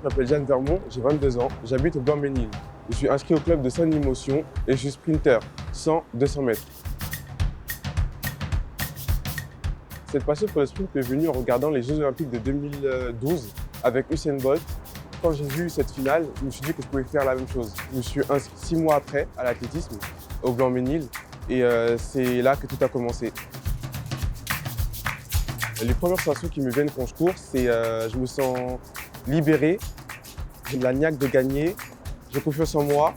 Je m'appelle Jeanne Vermont, j'ai 22 ans, j'habite au Blanc-Ménil. Je suis inscrit au club de Sun Emotion et je suis sprinter, 100-200 mètres. Cette passion pour le sprint m'est venue en regardant les Jeux Olympiques de 2012 avec Usain Bolt. Quand j'ai vu cette finale, je me suis dit que je pouvais faire la même chose. Je me suis inscrit 6 mois après à l'athlétisme au Blanc-Ménil et c'est là que tout a commencé. Les premières sensations qui me viennent quand je cours, c'est je me sens libéré, j'ai de la niaque de gagner, j'ai confiance en moi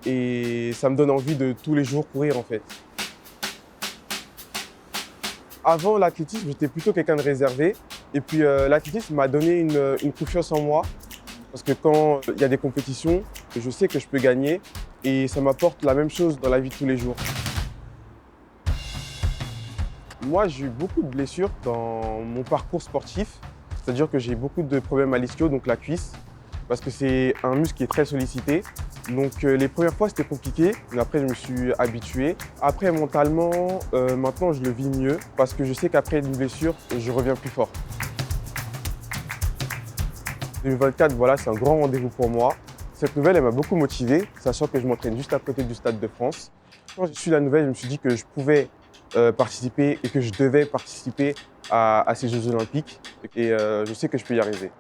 et ça me donne envie de tous les jours courir en fait. Avant l'athlétisme, j'étais plutôt quelqu'un de réservé et puis l'athlétisme m'a donné une confiance en moi parce que quand il y a des compétitions, je sais que je peux gagner et ça m'apporte la même chose dans la vie de tous les jours. Moi, j'ai eu beaucoup de blessures dans mon parcours sportif, c'est-à-dire que j'ai beaucoup de problèmes à l'ischio, donc la cuisse, parce que c'est un muscle qui est très sollicité. Donc les premières fois, c'était compliqué, mais après, je me suis habitué. Après, mentalement, maintenant, je le vis mieux parce que je sais qu'après une blessure, je reviens plus fort. 2024, voilà, c'est un grand rendez-vous pour moi. Cette nouvelle, elle m'a beaucoup motivé, sachant que je m'entraîne juste à côté du Stade de France. Quand j'ai su la nouvelle, je me suis dit que je pouvais participer et que je devais participer à ces Jeux Olympiques. Et je sais que je peux y arriver.